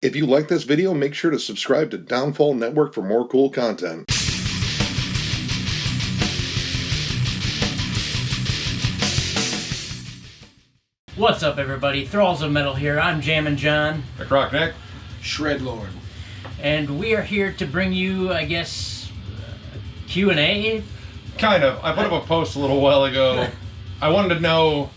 If you like this video, make sure to subscribe to Downfall Network for more cool content. What's up, everybody? Thralls of Metal here. I'm Jammin John. Necrotic Nick. Shredlord. And we are here to bring you, I guess, Q&A? Kind of. I put up a post a little while ago. I wanted to know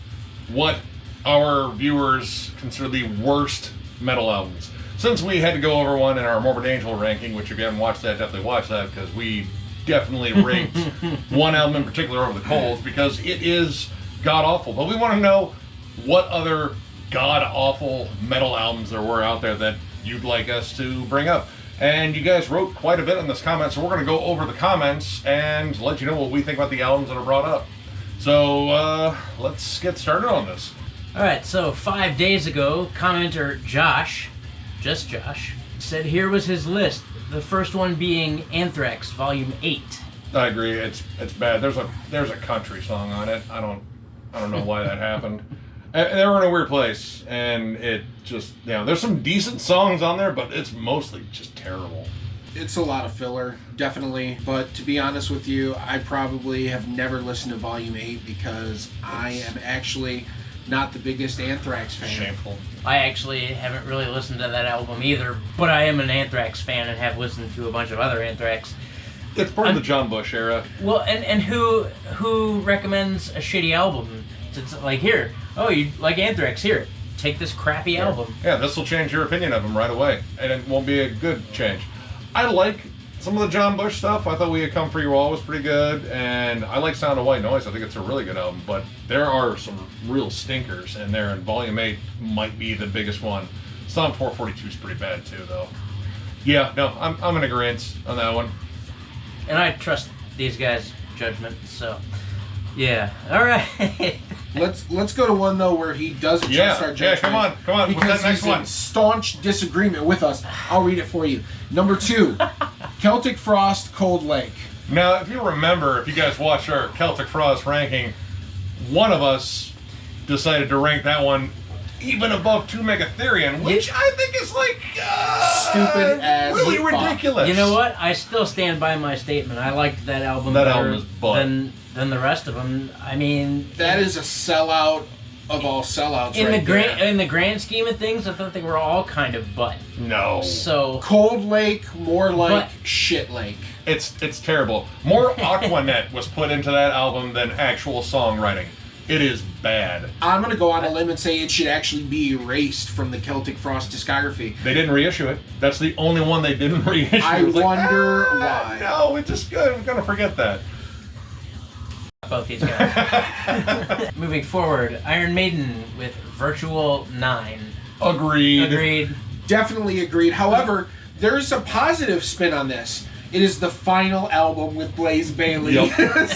what our viewers consider the worst metal albums. Since we had to go over one in our Morbid Angel ranking, which if you haven't watched that, definitely watch that, because we definitely ranked one album in particular over the Coles, because it is god-awful. But we want to know what other god-awful metal albums there were out there that you'd like us to bring up. And you guys wrote quite a bit in this comment, so we're going to go over the comments and let you know what we think about the albums that are brought up. So, let's get started on this. Alright, so 5 days ago, commenter Josh, just Josh, said here was his list. The first one being Anthrax, Volume 8. I agree, it's bad. There's a country song on it. I don't know why that happened. They were in a weird place, and it just, there's some decent songs on there, but it's mostly just terrible. It's a lot of filler, definitely. But to be honest with you, I probably have never listened to Volume 8 because I am actually not the biggest Anthrax fan. Shameful. I actually haven't really listened to that album either, but I am an Anthrax fan and have listened to a bunch of other Anthrax. It's part of the John Bush era. Well, and who recommends a shitty album? It's like, here, oh, you like Anthrax, here, take this crappy album. Yeah, this will change your opinion of him right away, and it won't be a good change. I like some of the John Bush stuff. I thought We Had Come For You All was pretty good, and I like Sound of White Noise. I think it's a really good album, but there are some real stinkers in there, and Volume 8 might be the biggest one. Psalm 442 is pretty bad too, though. Yeah, no, I'm in agreement on that one. And I trust these guys' judgment, so yeah. All right. Let's go to one though where he doesn't trust our judgment. Yeah, come on. Because What's that next he's one? in staunch disagreement with us. I'll read it for you. Number 2, Celtic Frost, Cold Lake. Now, if you remember, if you guys watched our Celtic Frost ranking, one of us decided to rank that one even above 2 Megatherion, which I think is like stupid as really fuck. ridiculous. You know what? I still stand by my statement. I liked that album That better album is butt. than the rest of them. I mean, That is a sellout of all sellouts. in the grand scheme of things, I thought they were all kind of butt. No. So Cold Lake, more like Shit Lake. It's terrible. More Aquanet was put into that album than actual songwriting. It is bad. I'm going to go on a limb and say it should actually be erased from the Celtic Frost discography. They didn't reissue it. That's the only one they didn't reissue. I wonder why. No, we're going to forget that. both these guys. Moving forward, Iron Maiden with Virtual 9. Agreed. Definitely agreed. However, there's a positive spin on this. It is the final album with Blaze Bayley. Yep.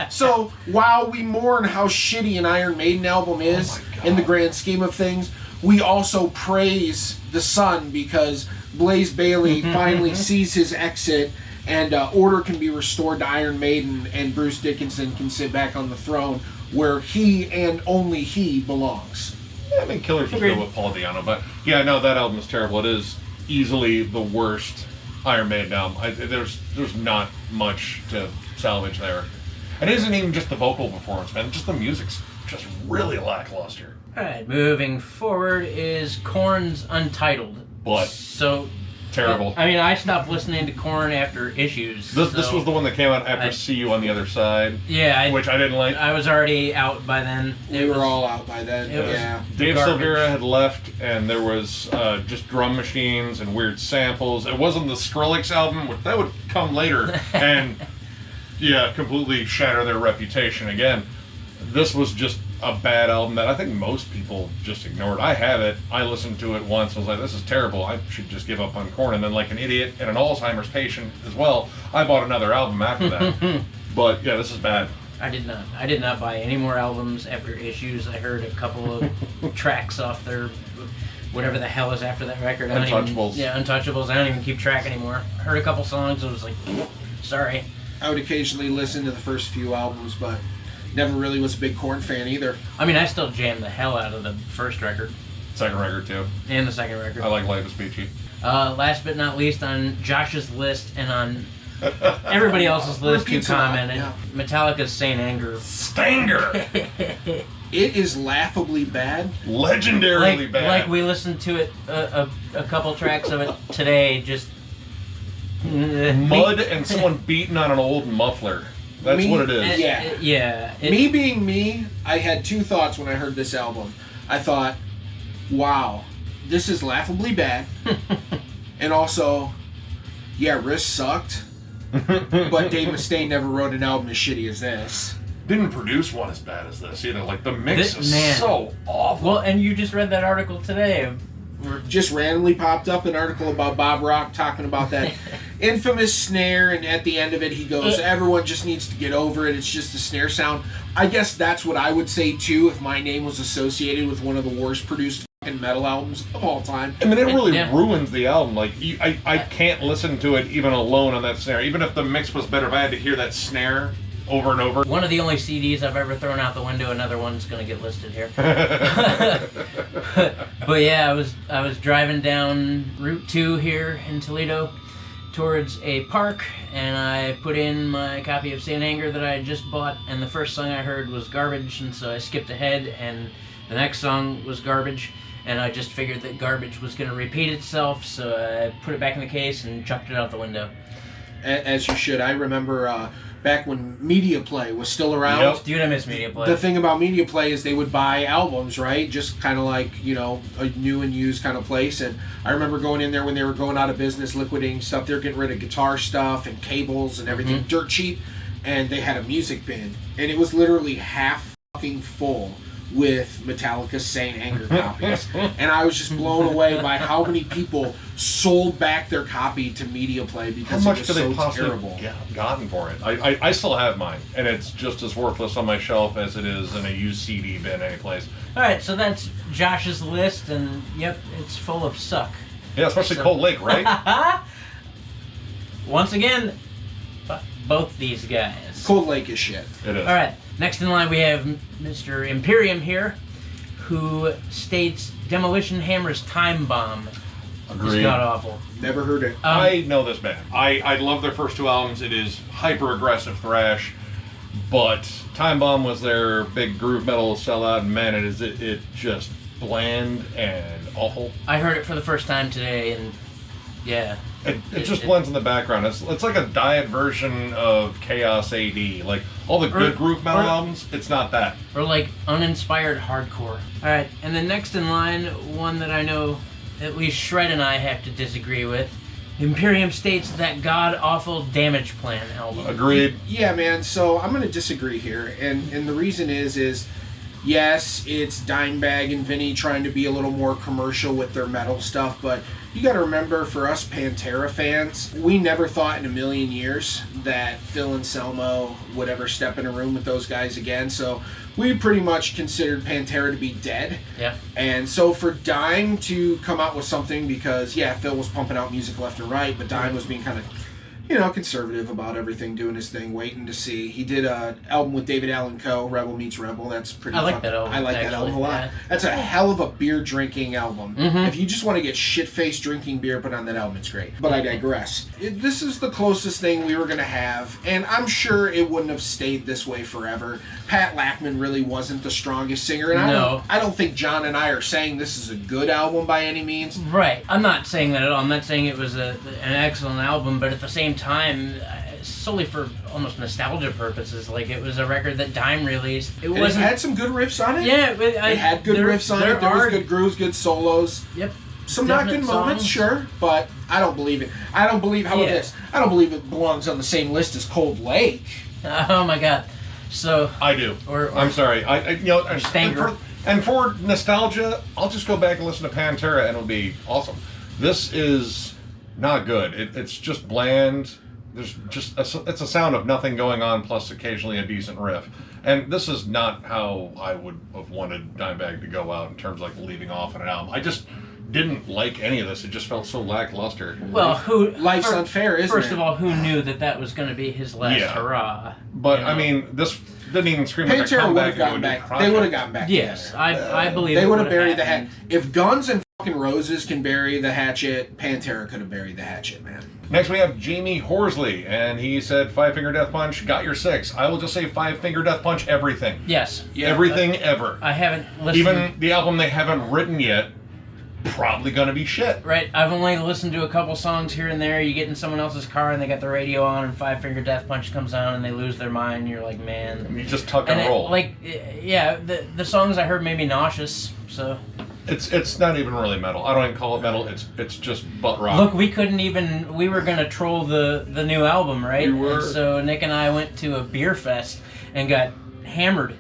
so while we mourn how shitty an Iron Maiden album is in the grand scheme of things, we also praise the son because Blaze Bayley finally sees his exit and order can be restored to Iron Maiden and Bruce Dickinson can sit back on the throne where he and only he belongs. I mean, Killers was good with Paul Di'Anno, but yeah, no, that album is terrible. It is easily the worst Iron Maiden album. There's not much to salvage there. And it isn't even just the vocal performance, man. Just the music's just really lackluster. Alright, moving forward is Korn's Untitled. But so terrible. I mean, I stopped listening to Korn after Issues. This was the one that came out after See You on the Other Side. Yeah. Which I didn't like. I was already out by then. We were all out by then. Yeah. Dave garbage. Silveira had left, and there was just drum machines and weird samples. It wasn't the Skrillex album, which that would come later, and completely shatter their reputation again. This was just a bad album that I think most people just ignored. I have it. I listened to it once. I was like, this is terrible. I should just give up on Korn. And then like an idiot and an Alzheimer's patient as well, I bought another album after that. But yeah, this is bad. I did not buy any more albums after Issues. I heard a couple of tracks off their whatever the hell is after that record. Untouchables. Untouchables. I don't even keep track anymore. Heard a couple songs. I was like, sorry. I would occasionally listen to the first few albums, but never really was a big Korn fan either. I mean, I still jam the hell out of the first record. Second record, too. And the second record. I like Life is Peachy. Last but not least, on Josh's list and on everybody else's list who commented, Metallica St. Anger. Stanger! It is laughably bad. Legendarily bad. Like we listened to it, a couple tracks of it today, just... Mud and someone beating on an old muffler. That's what it is. Yeah. Me being me, I had two thoughts when I heard this album. I thought, wow, this is laughably bad. And also, yeah, riffs sucked. But Dave Mustaine never wrote an album as shitty as this. Didn't produce one as bad as this either. Like, the mix is so awful. Well, and you just read that article today. Just randomly popped up an article about Bob Rock talking about that infamous snare, and at the end of it he goes, everyone just needs to get over it, it's just a snare sound. I guess that's what I would say too if my name was associated with one of the worst produced fucking metal albums of all time. I mean, it really ruins the album. Like, I can't listen to it even alone on that snare. Even if the mix was better, if I had to hear that snare over and over. One of the only CDs I've ever thrown out the window. Another one's going to get listed here. but yeah, I was driving down Route 2 here in Toledo towards a park, and I put in my copy of St. Anger that I had just bought, and the first song I heard was Garbage, and so I skipped ahead, and the next song was Garbage, and I just figured that Garbage was going to repeat itself, so I put it back in the case and chucked it out the window. As you should. I remember back when Media Play was still around. Yep. Dude, I miss Media Play. The thing about Media Play is they would buy albums, right? Just kind of like, you know, a new and used kind of place. And I remember going in there when they were going out of business, liquidating stuff. They were getting rid of guitar stuff and cables and everything, dirt cheap. And they had a music bin. And it was literally half fucking full with Metallica St. Anger copies. And I was just blown away by how many people sold back their copy to Media Play because how much it was could they so possibly terrible. Gotten for it? I still have mine, and it's just as worthless on my shelf as it is in a used CD bin anyplace. Alright, so that's Josh's list, and yep, it's full of suck. Yeah, especially Cold Lake, right? Once again, both these guys. Cold Lake is shit. It is. Alright, next in line we have Mr. Imperium here, who states Demolition Hammer's Time Bomb is god-awful. Never heard it. I know this band. I love their first two albums. It is hyper-aggressive thrash, but Time Bomb was their big groove metal sellout, and man, it just bland and awful. I heard it for the first time today, and yeah. It just blends in the background. It's like a diet version of Chaos AD. Like, all the good groove metal albums, it's not that. Or like uninspired hardcore. Alright, and then next in line, one that I know at least Shred and I have to disagree with. Imperium states that god-awful Damageplan album. Agreed. Yeah, man, so I'm going to disagree here. And the reason is yes, it's Dimebag and Vinny trying to be a little more commercial with their metal stuff, but you got to remember, for us Pantera fans, we never thought in a million years that Phil Anselmo would ever step in a room with those guys again. So we pretty much considered Pantera to be dead. Yeah. And so for Dime to come out with something, because yeah, Phil was pumping out music left and right, but Dime was being kind of, you know, conservative about everything, doing his thing, waiting to see. He did an album with David Allan Coe, Rebel Meets Rebel. That's pretty I like that album. I like that album a lot. Yeah. That's a hell of a beer drinking album. Mm-hmm. If you just want to get shit-faced drinking beer, put on that album. It's great. But I digress. This is the closest thing we were going to have, and I'm sure it wouldn't have stayed this way forever. Pat Lackman really wasn't the strongest singer, and I don't think John and I are saying this is a good album by any means. Right. I'm not saying that at all. I'm not saying it was an excellent album, but at the same time, solely for almost nostalgia purposes, like, it was a record that Dime released. It had some good riffs on it. Yeah, it had good riffs on it. There was good grooves, good solos. Yep. Some not good moments, sure, but I don't believe it. I don't believe I don't believe it belongs on the same list as Cold Lake. Oh my god. So I do. I'm sorry. And for nostalgia, I'll just go back and listen to Pantera, and it'll be awesome. This is not good. It's just bland. There's just it's a sound of nothing going on, plus occasionally a decent riff. And this is not how I would have wanted Dimebag to go out in terms of like leaving off on an album. I just didn't like any of this. It just felt so lackluster. Well, life's unfair, isn't it? First of all, who knew that was going to be his last hurrah? But I mean, this didn't even scream like a Pantera would comeback have gotten into a new back. project. They would have gotten back. Yes, together. I believe They it would have would've buried the happened. hatchet. If Guns and fucking Roses can bury the hatchet, Pantera could have buried the hatchet, man. Next we have Jamie Horsley, and he said Five Finger Death Punch, got your 6. I will just say Five Finger Death Punch, everything. Yes. Yeah, Everything ever. I haven't listened. Even the album they haven't written yet, probably gonna be shit. Right, I've only listened to a couple songs here and there. You get in someone else's car and they got the radio on, and Five Finger Death Punch comes on, and they lose their mind. And you're like, man. You just tuck and And roll. the songs I heard made me nauseous. So It's not even really metal. I don't even call it metal. It's just butt rock. look, we were gonna troll the new album, right? We were. And so Nick and I went to a beer fest and got hammered,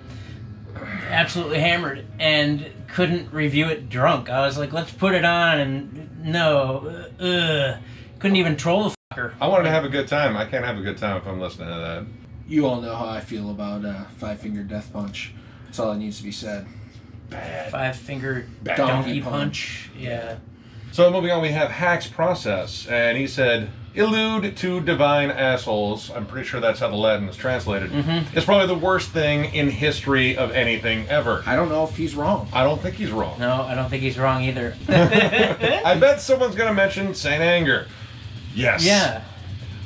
absolutely hammered, and couldn't review it drunk. I was like, let's put it on, and couldn't even troll the fucker. I wanted to have a good time. I can't have a good time if I'm listening to that. You all know how I feel about Five Finger Death Punch. That's all that needs to be said. Bad. Five Finger Bad. Donkey Punch. Yeah. So moving on, we have Hack's Process, and he said, "Elude to divine assholes." I'm pretty sure that's how the Latin is translated. Mm-hmm. It's probably the worst thing in history of anything ever. I don't know if he's wrong. I don't think he's wrong. No, I don't think he's wrong either. I bet someone's gonna mention Saint Anger. Yes. Yeah.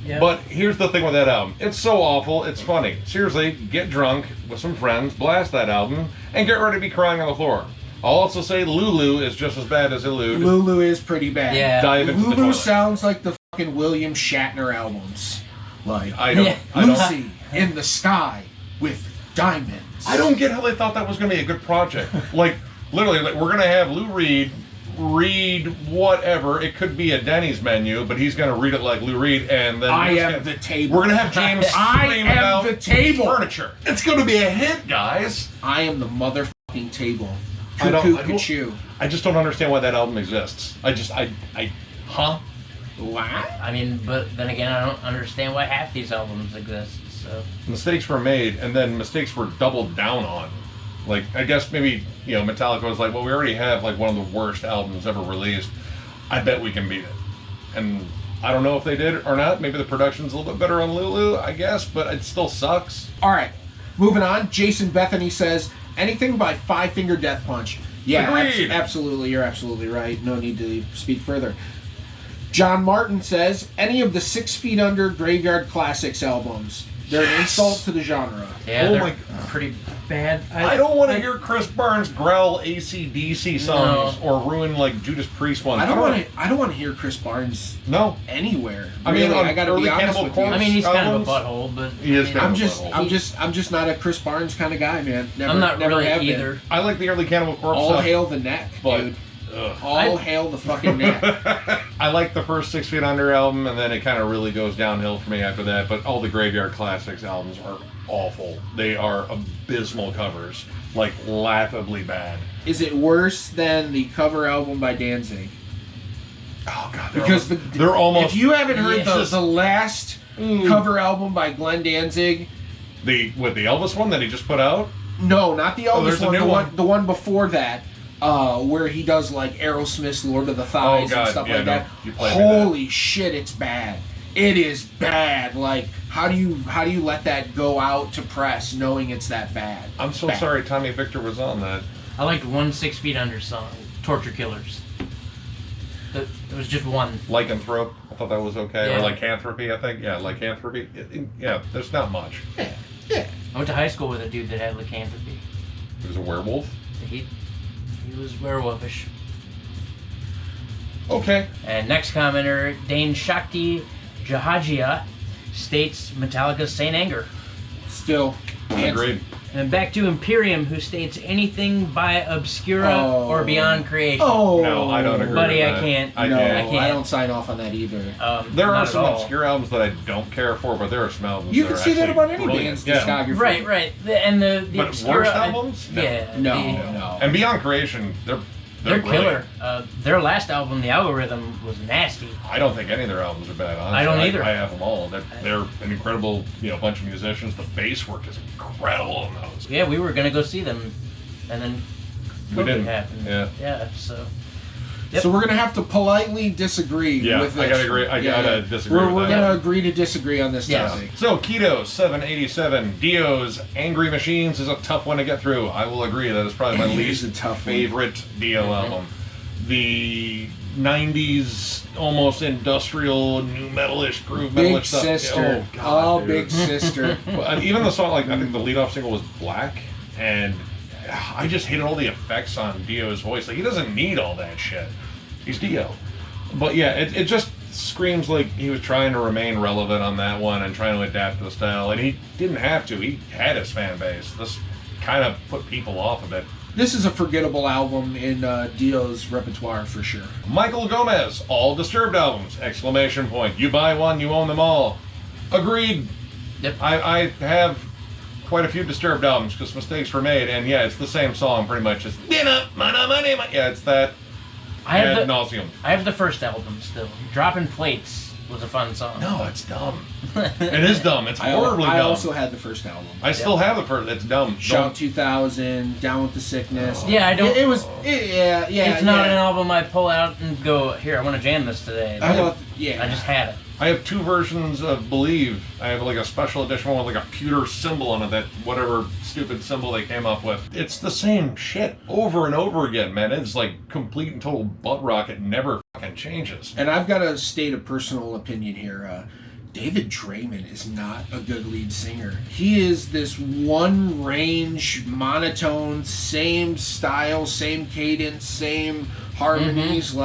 Yep. But here's the thing with that album. It's so awful, it's funny. Seriously, get drunk with some friends, blast that album, and get ready to be crying on the floor. I'll also say Lulu is just as bad as Elude. Lulu is pretty bad. Yeah. Dive into the Lulu toilet. sounds like the fucking William Shatner albums. Like, I don't. Yeah. I don't. Lucy in the sky with diamonds. I don't get how they thought that was going to be a good project. Like, literally, like, we're going to have Lou Reed read whatever. It could be a Denny's menu, but he's going to read it like Lou Reed, and then I it's am gonna- the table. We're going to have James I scream am about the table. furniture. It's going to be a hit, guys. I am the motherfucking table. I don't- Cuckoo, I don't- cuckoo. I just don't understand why that album exists. Huh? What? I mean, but then again, I don't understand why half these albums exist. So Mistakes were made, and then mistakes were doubled down on. Like, I guess maybe, Metallica was like, well, we already have, like, one of the worst albums ever released. I bet we can beat it. And I don't know if they did or not. Maybe the production's a little bit better on Lulu, I guess, but it still sucks. All right, moving on. Jason Bethany says, anything by Five Finger Death Punch. Yeah, Agreed. absolutely. You're absolutely right. No need to speak further. John Martin says, any of the 6 Feet Under Graveyard Classics albums. They're an insult to the genre. yeah, Oh they're my- pretty bad. I don't want to hear Chris Barnes growl AC/DC songs or ruin, like, Judas Priest ones. I don't want to hear Chris Barnes No. anywhere. I mean, Really, on I gotta early be honest Cannibal with Corpse- you. I mean, he's kind of a albums? butthole, but He is I mean, kind of I'm just not a Chris Barnes kind of guy, man. Never, I'm not never really have been. either. I like the early Cannibal Corpse All stuff. hail the neck, But- dude. Ugh. All hail the fucking neck. I like the first 6 Feet Under album, and then it kind of really goes downhill for me after that. But all the Graveyard Classics albums are awful. They are abysmal covers, like laughably bad. Is it worse than the cover album by Danzig? Oh god, Because they're almost if you haven't heard Yes. the last cover album by Glenn Danzig, the Elvis one that he just put out. no, not the Elvis there's a one, new the one. the one before that, where he does like Aerosmith's Lord of the Thighs God, and stuff yeah, like no, that. you played me that. Holy shit, it's bad. It is bad. Like, how do you let that go out to press knowing it's that bad? I'm so Bad. sorry Tommy Victor was on that. I liked one 6 Feet Under song, Torture Killers. It was just one. Lycanthrope, I thought that was okay. Yeah. Or Lycanthropy, I think. Yeah, Lycanthropy. Yeah, there's not much. Yeah. I went to high school with a dude that had lycanthropy. He was a werewolf. He was werewolfish. Okay. And next commenter, Dane Shakti Jahajia, states Metallica St. Anger. Still. Agreed. And back to Imperium, who states anything by Obscura or Beyond Creation. Oh. No, I don't agree. Buddy, with I that. can't. I No, can't. I can't. I don't sign off on that either. There not are at some all. obscure albums that I don't care for, but there are some albums You that can are see that actually about any brilliant. band's Yeah. discography. Right. And the But Obscura, worst albums? No. Yeah. No, the- no. And Beyond Creation, they're They're brilliant. killer. Their last album, The Algorithm, was nasty. I don't think any of their albums are bad. Honestly. I don't either. I have them all. They're an incredible, bunch of musicians. The bass work is incredible on those. Yeah, we were gonna go see them, and then We COVID didn't. happened. Yeah. Yeah. So. Yep. So we're gonna have to politely disagree with this. I gotta agree. I gotta disagree with We're that. gonna agree to disagree on this topic. So Keto 787 Dio's Angry Machines is a tough one to get through. I will agree that is probably my least favorite Dio album. The 90s almost industrial new metalish groove Big metalish stuff. Sister. Oh, God, dude. Big Sister. Even the song, like I think the lead-off single was Black, and I just hated all the effects on Dio's voice. Like, he doesn't need all that shit. He's Dio. But yeah, it just screams like he was trying to remain relevant on that one and trying to adapt to the style, and he didn't have to. He had his fan base. This kind of put people off of it. This is a forgettable album in Dio's repertoire for sure. Michael Gomez, all Disturbed albums! Exclamation point. You buy one, you own them all. Agreed. Yep. I have quite a few Disturbed albums because mistakes were made, and yeah, it's the same song pretty much. It's yeah, it's that ad nauseum. I have the first album still. Dropping Plates was a fun song. No, it's dumb. It is dumb. It's horribly dumb. I also had the first album. I still have the first. It's dumb. Shout 2000, Down with the Sickness. Yeah, I don't. It's not an album I pull out and go, here, I want to jam this today. I just had it. I have two versions of Believe. I have like a special edition one with like a pewter symbol on it, that whatever stupid symbol they came up with. It's the same shit over and over again, man. It's like complete and total butt rock. It never fucking changes. And I've got to state a personal opinion here. David Draymond is not a good lead singer. He is this one range, monotone, same style, same cadence, same harmonies,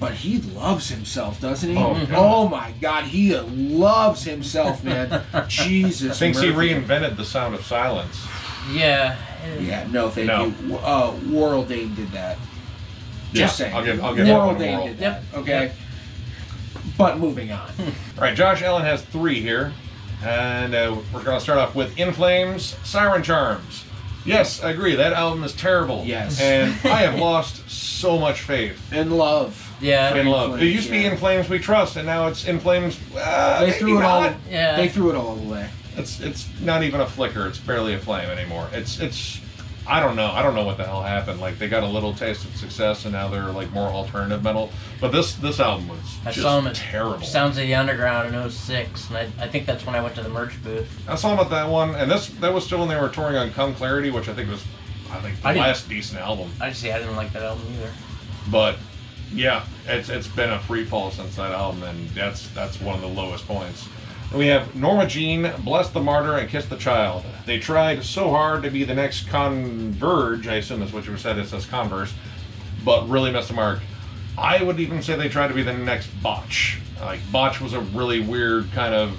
but he loves himself, doesn't he? Oh my God, he loves himself, man. Jesus. Thinks he reinvented the sound of silence. Yeah. Yeah, no, thank you. Warrell Dane did that. Just saying. I'll give Warrell Dane did that. Okay. Yep. But moving on. All right, Josh Allen has 3 here. And we're going to start off with In Flames, Siren Charms. Yes, I agree. That album is terrible. Yes. And I have lost so much faith. In love. Yeah. In love. It used to be In Flames We Trust, and now it's In Flames. They threw it all. Yeah. They threw it all away. It's not even a flicker. It's barely a flame anymore. It's. I don't know. I don't know what the hell happened. Like, they got a little taste of success, and now they're like more alternative metal. But this album was just terrible. Sounds of the Underground in 06, and I think that's when I went to the merch booth. I saw them at that one, and that was still when they were touring on Come Clarity, which I think was the last decent album. I didn't like that album either. But yeah, it's been a free fall since that album, and that's one of the lowest points. And we have Norma Jean, Bless the Martyr, and Kiss the Child. They tried so hard to be the next Converge, I assume that's what you said, it says Converse, but really missed the mark. I would even say they tried to be the next Botch. Like, Botch was a really weird kind of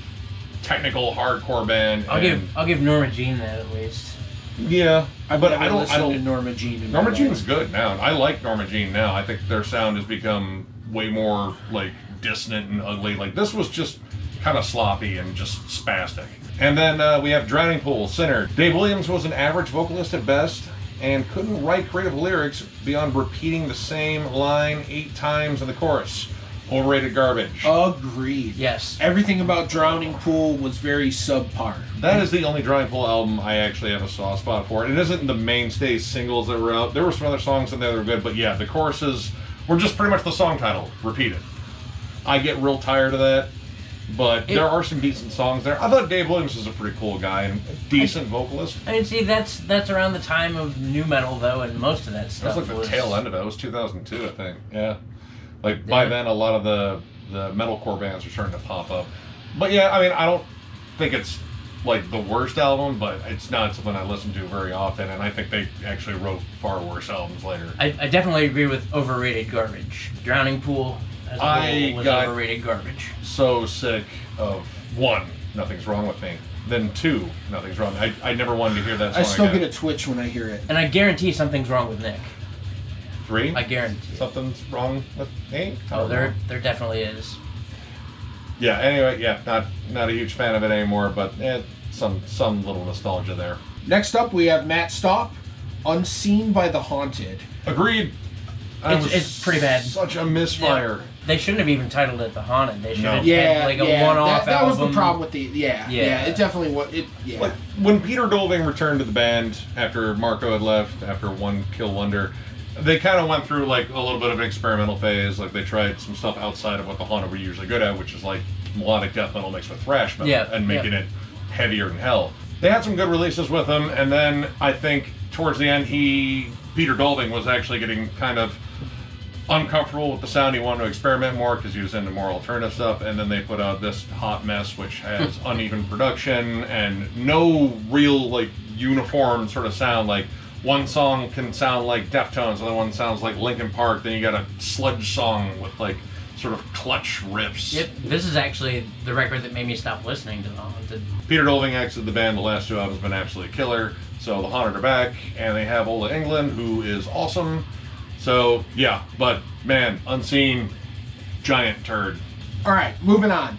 technical hardcore band. I'll give Norma Jean that at least. Yeah, but I don't to Norma Jean. Norma Jean's good now. I like Norma Jean now. I think their sound has become way more like dissonant and ugly. Like, this was just kind of sloppy and just spastic. And then we have Drowning Pool, Sinner. Dave Williams was an average vocalist at best and couldn't write creative lyrics beyond repeating the same line 8 times in the chorus. Overrated garbage. Agreed. Yes. Everything about Drowning Pool was very subpar. That is the only Drowning Pool album I actually have a soft spot for. It isn't the mainstay singles that were out. There were some other songs in there that were good, but yeah, the choruses were just pretty much the song title, repeated. I get real tired of that. But there are some decent songs there. I thought Dave Williams was a pretty cool guy and decent vocalist. I mean, see, that's around the time of new metal, though, and most of that stuff That was like the tail end of it. It was 2002, I think. Yeah. Like, by then, a lot of the metalcore bands were starting to pop up. But yeah, I mean, I don't think it's like the worst album, but it's not something I listen to very often, and I think they actually wrote far worse albums later. I definitely agree with overrated garbage. Drowning Pool as a whole was overrated garbage. So sick of 1, Nothing's Wrong With Me. Then 2, Nothing's Wrong. I never wanted to hear that song I still again. get a twitch when I hear it. And I guarantee something's wrong with Nick. 3? I guarantee. Something's wrong with me? Oh, there definitely is. Yeah, anyway, yeah, not a huge fan of it anymore, but some little nostalgia there. Next up, we have Matt Stopp, Unseen by the Haunted. Agreed. It's pretty bad. Such a misfire. Yeah. They shouldn't have even titled it The Haunted. They should have had like a one-off that album. was the problem with the it definitely was. Like, when Peter Dolving returned to the band after Marco had left, after One Kill Wonder, They kind of went through like a little bit of an experimental phase. Like they tried some stuff outside of what the Haunted were usually good at, which is like melodic death metal mixed with thrash metal and making it heavier than hell. They had some good releases with him, and then I think towards the end, Peter Dolving was actually getting kind of uncomfortable with the sound. He wanted to experiment more because he was into more alternative stuff, and then they put out this hot mess which has uneven production and no real like uniform sort of sound. Like one song can sound like Deftones, the other one sounds like Linkin Park, then you got a sludge song with like sort of clutch riffs. Yep, this is actually the record that made me stop listening to the Haunted. Peter Dolving exited the band. The last 2 albums have been absolutely killer. So the Haunted are back, and they have Ola England, who is awesome. So yeah, but man, Unseen, giant turd. All right, moving on.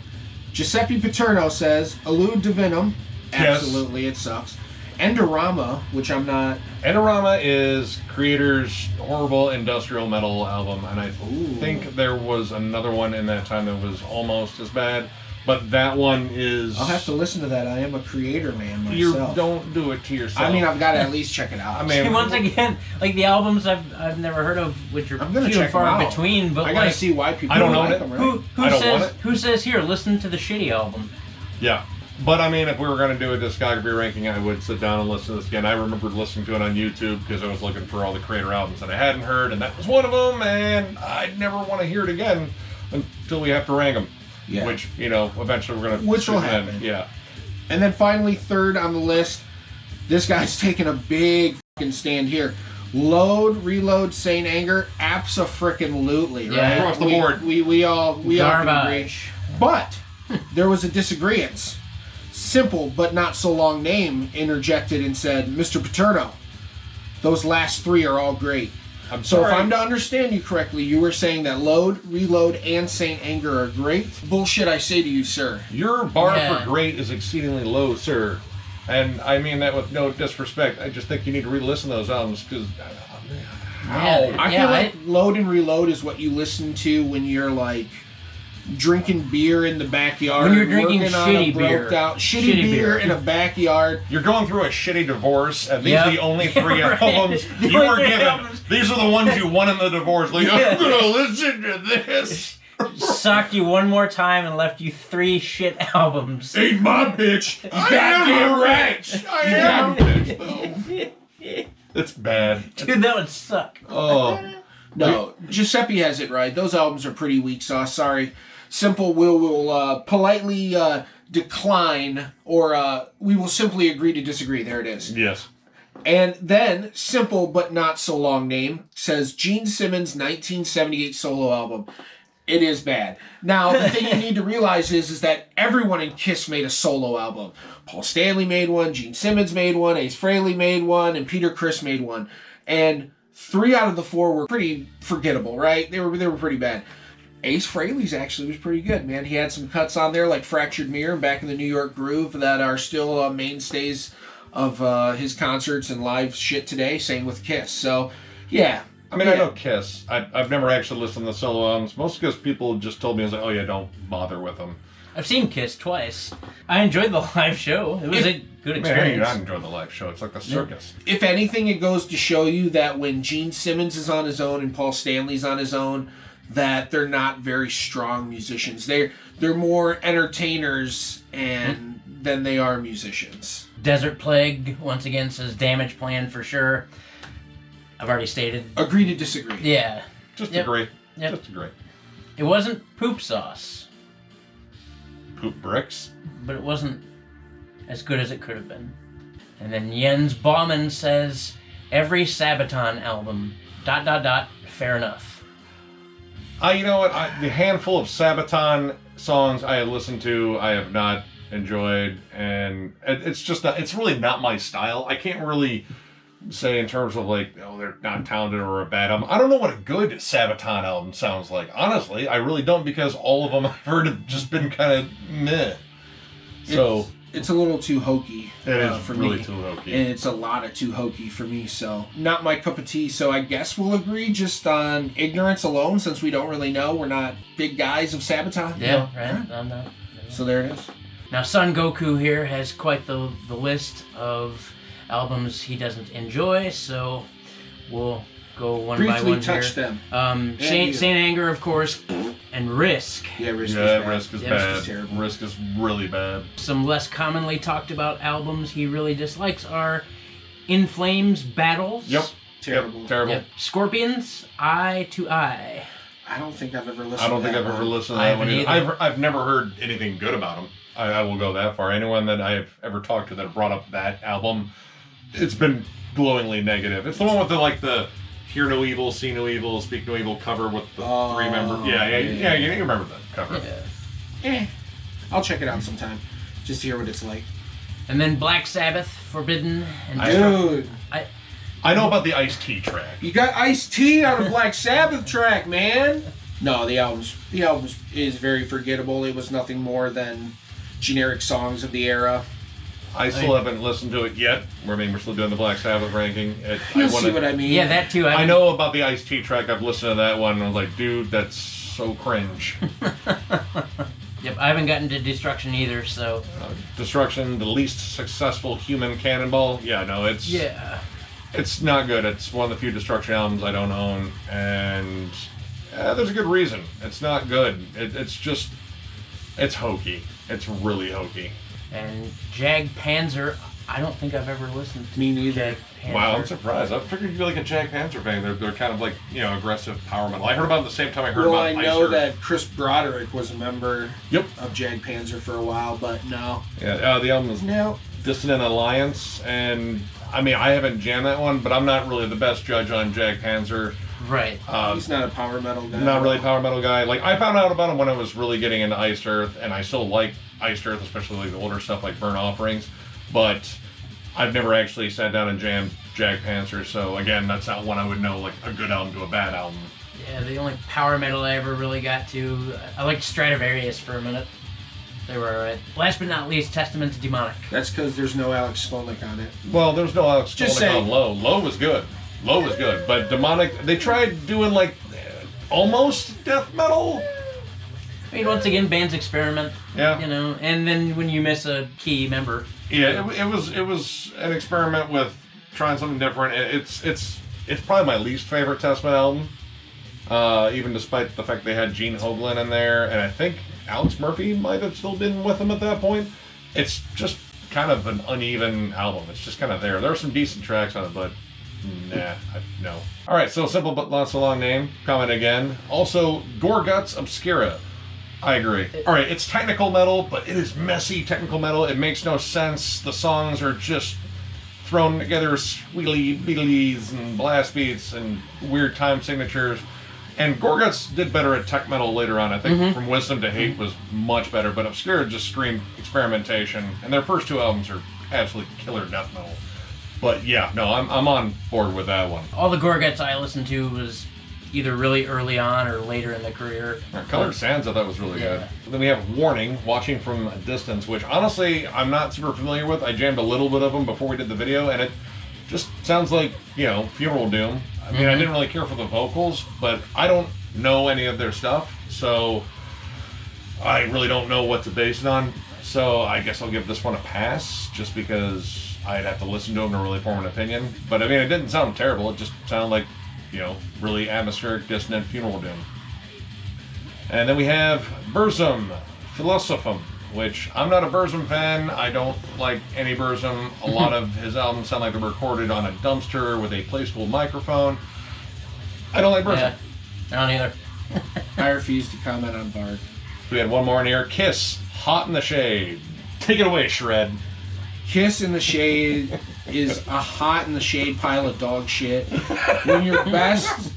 Giuseppe Paterno says, Elude Divinum. Absolutely, it sucks. Endorama, which I'm not... Endorama is Kreator's horrible industrial metal album, and I think there was another one in that time that was almost as bad, but that one is... I'll have to listen to that. I am a Kreator man myself. You don't do it to yourself. I mean, I've got to at least check it out. I mean, once again, like the albums I've never heard of, which are few and far between, but I gotta see why people don't like know them, right? Who says here, listen to the shitty album? Yeah. But I mean, if we were going to do a discography ranking, I would sit down and listen to this again. I remembered listening to it on YouTube because I was looking for all the Kreator albums that I hadn't heard, and that was one of them, and I'd never want to hear it again until we have to rank them. Yeah. Which, you know, eventually we're going to... Which will happen. Yeah. And then finally, third on the list, this guy's taking a big fucking stand here. Load, Reload, Saint Anger, abso-frickin-lutely, right? Yeah. Across the board. We all can agree. Garbage. But there was a disagreement. Simple but not so long name interjected and said, Mr. Paterno, those last 3 are all great. I'm So sorry. if I'm to understand you correctly, you were saying that Load, Reload, and Saint Anger are great? Bullshit, I say to you, sir. Your bar for great is exceedingly low, sir. And I mean that with no disrespect. I just think you need to re-listen to those albums because... I feel like Load and Reload is what you listen to when you're like drinking beer in the backyard. When you're drinking working shitty on a beer. Shitty beer in a backyard. You're going through a shitty divorce, and these are the only 3 albums The you only were 3 given. albums. These are the ones you won in the divorce. Like, I'm gonna listen to this. Socked you one more time and left you 3 shit albums. Ain't my bitch. Goddamn right. I am a bitch, though. It's bad. Dude, that would suck. Oh. No, Giuseppe has it right. Those albums are pretty weak sauce. Sorry. Simple will politely decline, or we will simply agree to disagree. There it is. Yes. And then, simple but not so long name, says Gene Simmons' 1978 solo album. It is bad. Now, the thing you need to realize is that everyone in KISS made a solo album. Paul Stanley made one, Gene Simmons made one, Ace Frehley made one, and Peter Criss made one. And 3 out of the 4 were pretty forgettable, right? They were pretty bad. Ace Frehley's actually was pretty good, man. He had some cuts on there like Fractured Mirror, Back in the New York Groove, that are still mainstays of his concerts and live shit today. Same with KISS. So, yeah. I mean, I know KISS. I've never actually listened to the solo albums. Mostly because people just told me, I was like, oh yeah, don't bother with them. I've seen KISS twice. I enjoyed the live show. It was a good experience. Man, you not enjoy the live show. It's like the circus. If anything, it goes to show you that when Gene Simmons is on his own and Paul Stanley's on his own, that they're not very strong musicians. They're more entertainers than they are musicians. Desert Plague, once again, says Damageplan for sure. I've already stated. Agree to disagree. Yeah. Just agree. Yep. Just agree. It wasn't poop sauce. Poop bricks? But it wasn't as good as it could have been. And then Jens Bauman says, every Sabaton album, ... fair enough. You know what? The handful of Sabaton songs I have listened to, I have not enjoyed, and it's just not, it's really not my style. I can't really say in terms of like, oh, they're not talented or a bad album. I don't know what a good Sabaton album sounds like. Honestly, I really don't, because all of them I've heard have just been kind of meh. So it's a little too hokey. It is for really me. too hokey. And it's a lot of too hokey for me, so not my cup of tea. So I guess we'll agree just on ignorance alone, since we don't really know. We're not big guys of Sabaton. Yeah, right. I'm not. So there it is. Now, Son Goku here has quite the list of albums he doesn't enjoy, so we'll go one Briefly by one touch here. them. Saint Anger, of course, and Risk. Yeah, Risk is Yeah, bad. Risk is terrible. Risk is really bad. Some less commonly talked about albums he really dislikes are In Flames, Battles. Yep. Terrible. Yep. Terrible. Yep. Scorpions, Eye to Eye. I don't think I've ever listened I don't to think that I've ever one. listened to I that one haven't either. either. I've never heard anything good about them. I will go that far. Anyone that I've ever talked to that brought up that album, it's been glowingly negative. It's the one with the Hear No Evil, See No Evil, Speak No Evil cover with the three members. Yeah, you remember the cover. Yeah. I'll check it out sometime, just to hear what it's like. And then Black Sabbath, Forbidden, and Dude, I know about the Ice-T track. you got Ice-T on a Black Sabbath track, man. No, the album is very forgettable. It was nothing more than generic songs of the era. I still haven't listened to it yet. We're still doing the Black Sabbath ranking. You'll see what I mean. Yeah, that too. I know about the Ice-T track. I've listened to that one and I was like, dude, that's so cringe. Yep, I haven't gotten to Destruction either, so... Destruction, the least successful human cannonball. Yeah, no, it's not good. It's one of the few Destruction albums I don't own, and there's a good reason. It's not good. It's hokey. It's really hokey. And Jag Panzer, I don't think I've ever listened to Me neither. Jag Panzer. Wow, I'm surprised. I figured you'd be like a Jag Panzer fan. They're kind of like, aggressive power metal. I heard about it the same time I heard Well, about I Ice know Earth. that Chris Broderick was a member Yep. of Jag Panzer for a while, but no. Yeah, the album is No. Dissonant Alliance, and I haven't jammed that one, but I'm not really the best judge on Jag Panzer. Right. He's not a power metal guy. Not really a power metal guy. Like, I found out about him when I was really getting into Iced Earth, and I still like Iced Earth, especially like the older stuff like Burn Offerings, but I've never actually sat down and jammed Jag Panzer, so again, that's not one I would know like a good album to a bad album. Yeah, the only power metal I ever really got to, I liked Stratovarius for a minute. They were alright. Last but not least, Testament to Demonic. That's because there's no Alex Skolnick on it. Well, there's no Alex Just Skolnick saying. on Low. Low was good. But Demonic, they tried doing like almost death metal. I mean, once again, bands experiment. Yeah. And then when you miss a key member. Yeah, it was an experiment with trying something different. It's probably my least favorite Testament album, even despite the fact they had Gene Hoglan in there, and I think Alex Murphy might have still been with them at that point. It's just kind of an uneven album. It's just kind of there. There are some decent tracks on it, but no. All right, so simple but not so long name. Comment again. Also, Gorguts Obscura. I agree. All right, it's technical metal, but it is messy technical metal. It makes no sense. The songs are just thrown together, squealy beatlies and blast beats and weird time signatures. And Gorguts did better at tech metal later on. I think From Wisdom to Hate was much better, but Obscura just screamed experimentation. And their first two albums are absolutely killer death metal. But yeah, no, I'm on board with that one. All the Gorguts I listened to was either really early on or later in the career. Colored Sands I thought was really good. Then we have Warning, Watching from a Distance, which honestly I'm not super familiar with. I jammed a little bit of them before we did the video, and it just sounds like, Funeral Doom. I mean, I didn't really care for the vocals, but I don't know any of their stuff, so I really don't know what to base it on. So I guess I'll give this one a pass, just because I'd have to listen to them to really form an opinion. But I mean, it didn't sound terrible. It just sounded like, really atmospheric, dissonant Funeral Doom. And then we have Burzum, Philosophum, which I'm not a Burzum fan. I don't like any Burzum. A lot of his albums sound like they're recorded on a dumpster with a placeable microphone. I don't like Burzum. Yeah, I don't either. I refuse to comment on Bard. We had one more in here. Kiss, Hot in the Shade. Take it away, Shred. Kiss in the Shade is a hot in the shade pile of dog shit. When your best,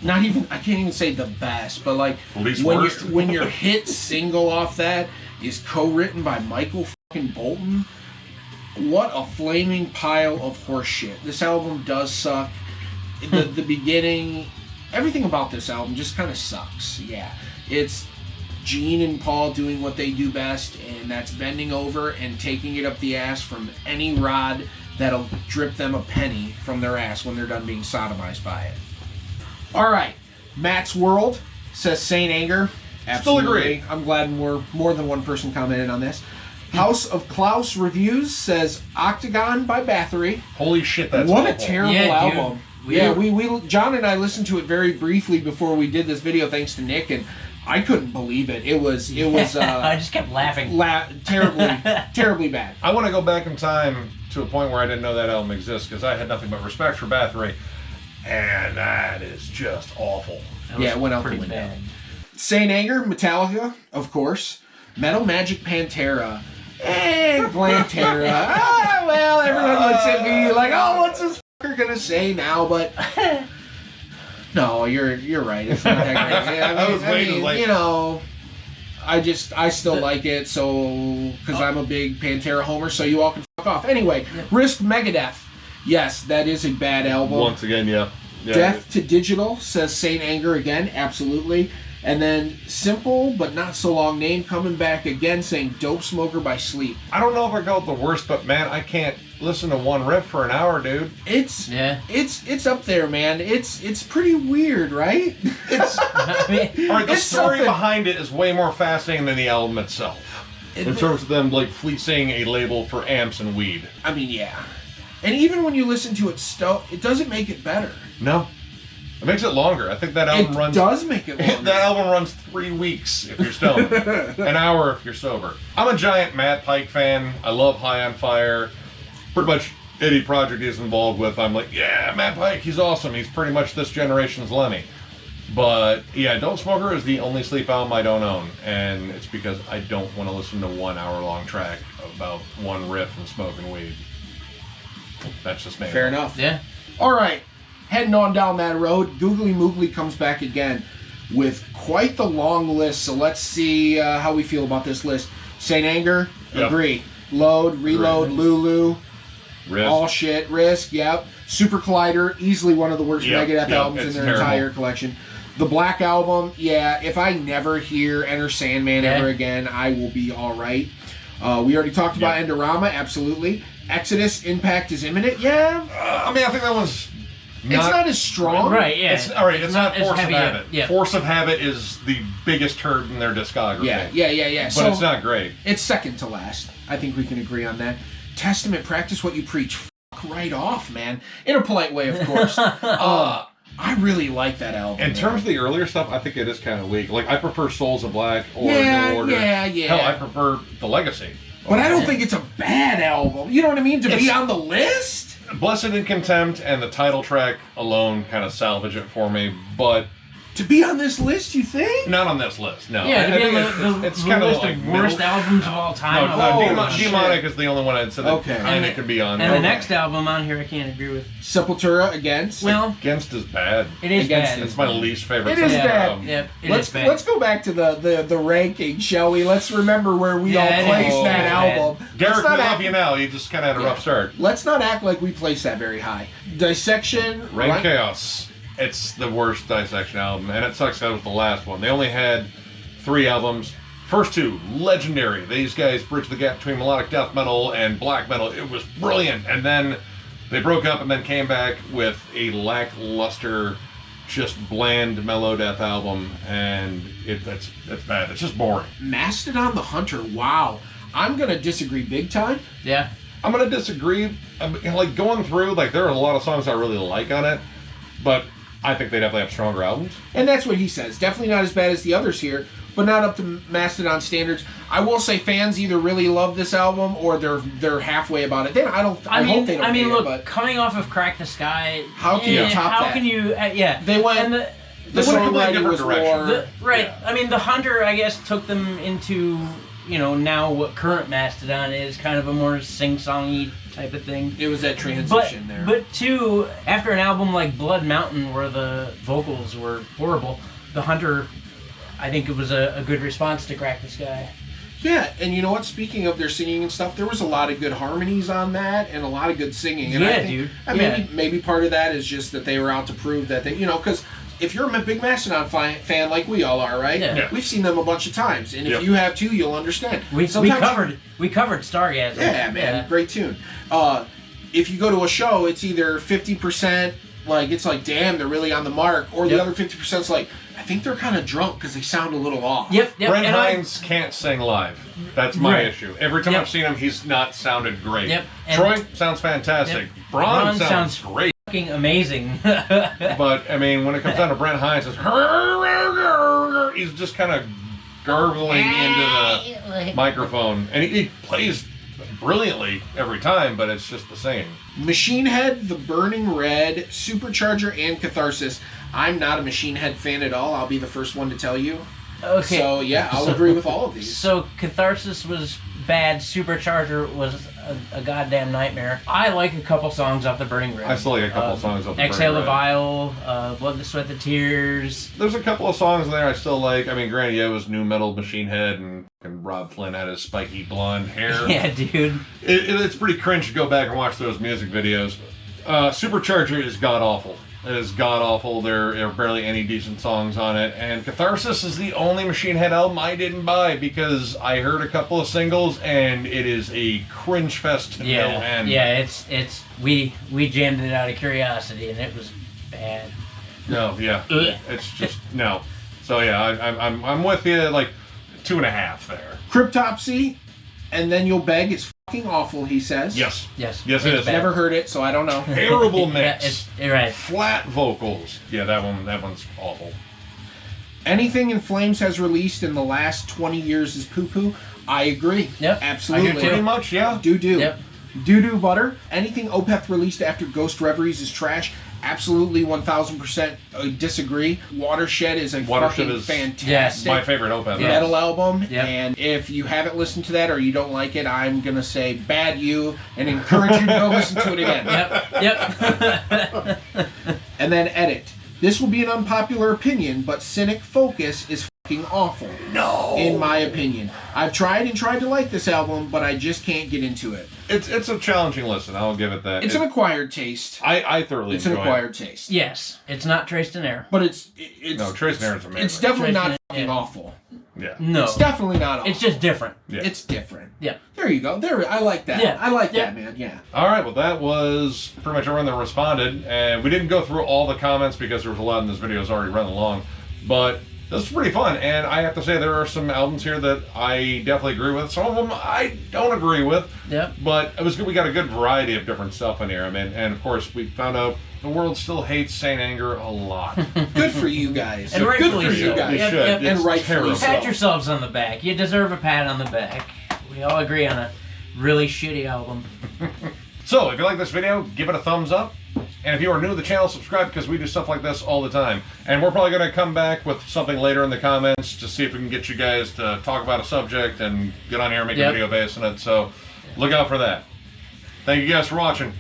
I can't even say the best, but like Least when worst. when your hit single off that is co-written by Michael fucking Bolton, what a flaming pile of horse shit. This album does suck. The beginning, everything about this album just kind of sucks. Yeah, it's Gene and Paul doing what they do best, and that's bending over and taking it up the ass from any rod that'll drip them a penny from their ass when they're done being sodomized by it. All right, Matt's World says Saint Anger. Still agree. I'm glad more than one person commented on this. House of Klaus Reviews says Octagon by Bathory. Holy shit, that's What a awful. terrible Yeah, dude. album. John and I listened to it very briefly before we did this video, thanks to Nick, and I couldn't believe it. It was. I just kept laughing. Terribly bad. I want to go back in time to a point where I didn't know that album exists because I had nothing but respect for Bathory, and that is just awful. It went out the window. Bad. St. Anger, Metallica, of course. Metal Magic Pantera. And Glantera. Well, everyone looks at me like, oh, what's this fucker gonna say now? But no, you're right. It's not that great. I mean, you know, I still like it. So because I'm a big Pantera homer, so you all can fuck off. Anyway, Risk Megadeth. Yes, that is a bad album. Once again, yeah. Death to Digital, says St. Anger again, absolutely. And then Simple but Not So Long Name coming back again saying Dope Smoker by Sleep. I don't know if I call it the worst, but man, I can't listen to one riff for an hour, dude. It's up there, man. It's pretty weird, right? Alright, the story behind it is way more fascinating than the album itself. In terms of them like fleecing a label for amps and weed. I mean, yeah. And even when you listen to it it doesn't make it better. No. It makes it longer. I think that album runs... It does make it longer. That album runs 3 weeks if you're stoned. An hour if you're sober. I'm a giant Matt Pike fan. I love High on Fire. Pretty much any project he's involved with, I'm like, yeah, Matt Pike, he's awesome. He's pretty much this generation's Lemmy. But, yeah, Dope Smoker is the only Sleep album I don't own. And it's because I don't want to listen to 1 hour-long track about one riff and smoking weed. That's just me. Fair enough. Yeah. All right. Heading on down that road, Googly Moogly comes back again with quite the long list. So let's see how we feel about this list. St. Anger, agree. Load, Reload, Lulu, Risk. All shit. Risk, yep. Super Collider, easily one of the worst Megadeth albums in their entire collection. The Black Album, if I never hear Enter Sandman ever again, I will be all right. We already talked about Endorama, absolutely. Exodus, Impact is imminent, I mean, I think that one's... It's not as strong. Right, yeah. It's not Force of Habit. Yeah. Force of Habit is the biggest turd in their discography. Yeah. But it's not great. It's second to last. I think we can agree on that. Testament, Practice What You Preach. Fuck right off, man. In a polite way, of course. I really like that album. In terms of the earlier stuff, I think it is kind of weak. Like, I prefer Souls of Black or New Order. Yeah. Hell, I prefer The Legacy. But I don't think it's a bad album. You know what I mean? To be on the list? Blessed in Contempt and the title track alone kind of salvage it for me, but... To be on this list, you think? Not on this list, no. Yeah, to be on the kind list of worst albums of all time. Demonic is the only one I'd say that it could be on. And the next album on here I can't agree with. Sepultura, Against. Well, Against is bad. It is bad. It's my least favorite. It is bad. Yep, is bad. Let's go back to the ranking, shall we? Let's remember where we all placed that album. Derek, we love you now. You just kind of had a rough start. Let's not act like we placed that very high. Dissection. Rain Chaos. It's the worst Dissection album, and it sucks that it was the last one. They only had 3 albums. First 2, legendary. These guys bridged the gap between melodic death metal and black metal. It was brilliant. And then they broke up and then came back with a lackluster, just bland mellow death album, and it's bad. It's just boring. Mastodon the Hunter, wow. I'm going to disagree big time. Yeah. I'm going to disagree. Like, going through, like, there are a lot of songs I really like on it, but... I think they definitely have stronger albums. And that's what he says. Definitely not as bad as the others here, but not up to Mastodon standards. I will say fans either really love this album or they're halfway about it. I hope they don't. I mean, look, but coming off of Crack the Sky, how can you top that? How can you? They went. And the songwriting was more right. Yeah. I mean, the Hunter, I guess, took them into now what current Mastodon is, kind of a more sing-songy type of thing. It was that transition there. But too, after an album like Blood Mountain, where the vocals were horrible, the Hunter, I think it was a good response to Crack the Sky. Yeah, and you know what? Speaking of their singing and stuff, there was a lot of good harmonies on that and a lot of good singing. And dude. Maybe part of that is just that they were out to prove that they, because if you're a big Mastodon fan like we all are, right? Yeah. We've seen them a bunch of times, and if you have too, you'll understand. We covered Stargasm. Yeah, man, great tune. If you go to a show, it's either 50%, like it's like, damn, they're really on the mark, or the other 50% is like, I think they're kind of drunk because they sound a little off. Yep. Brent Hines can't sing live. That's my issue. Every time I've seen him, he's not sounded great. Yep. Troy sounds fantastic. Braun sounds great. fucking amazing. But I mean, when it comes down to Brent Hines, it's he's just kind of gurgling into the microphone, and he plays brilliantly every time, but it's just the same. Machine Head, The Burning Red, Supercharger, and Catharsis. I'm not a Machine Head fan at all. I'll be the first one to tell you. Okay. So yeah, I'll agree with all of these. So Catharsis was bad. Supercharger was a goddamn nightmare. I like a couple songs off The Burning Red. I still like a couple songs off The Exhale Burning the Red. Vial, Blood, the Sweat, the Tears. There's a couple of songs in there I still like. I mean, granted, yeah, it was new metal Machine Head, and Rob Flynn had his spiky blonde hair. Yeah, dude. It's pretty cringe to go back and watch those music videos. Supercharger is god-awful. It is god-awful. There are barely any decent songs on it. And Catharsis is the only Machine Head album I didn't buy because I heard a couple of singles, and it is a cringe fest to no end. Yeah, it's we jammed it out of curiosity, and it was bad. No, yeah. It's just, no. So yeah, I'm with you, like 2.5 there. Cryptopsy, And Then You'll Beg is fucking awful, he says. Yes. Yes. Yes, it is. Never heard it, so I don't know. Terrible mix. You're right. Flat vocals. Yeah, that one's awful. Anything In Flames has released in the last 20 years is poo-poo. I agree. Yep. Absolutely. I do pretty much, yeah. Doo-doo. Yep. Doo-doo butter. Anything Opeth released after Ghost Reveries is trash. Absolutely 1000% disagree. Watershed is a Watershed fucking is fantastic my favorite Opeth. metal album. Yep. And if you haven't listened to that or you don't like it, I'm going to say bad you and encourage you to go listen to it again. Yep. And then edit. This will be an unpopular opinion, but Cynic Focus is fucking awful. No! In my opinion. I've tried to like this album, but I just can't get into it. It's a challenging listen, I'll give it that. It's an acquired taste. I thoroughly It's an enjoy acquired it. taste. Yes. It's not traced in air. But it's No, Trace Nairn's amazing. It's definitely Trace not Nair, fucking yeah. awful. Yeah. No. It's definitely not awful. It's just different. Yeah. It's different. Yeah. There you go. There, I like that. Yeah. I like Yeah. that, man. Yeah. All right, well, that was pretty much everyone that responded. And we didn't go through all the comments because there was a lot in this video that's already running long. But this is pretty fun. And I have to say, there are some albums here that I definitely agree with. Some of them I don't agree with. Yep. But it was good. We got a good variety of different stuff in here. I mean, and of course, we found out the world still hates St. Anger a lot. Good for you guys. And Good rightfully for you so. guys. They Yep, should. yep. It's And rightfully terrible. so. Pat yourselves on the back. You deserve a pat on the back. We all agree on a really shitty album. So, if you like this video, give it a thumbs up. And if you are new to the channel, subscribe because we do stuff like this all the time. And we're probably going to come back with something later in the comments to see if we can get you guys to talk about a subject and get on here and make a video based on it. So, look out for that. Thank you guys for watching.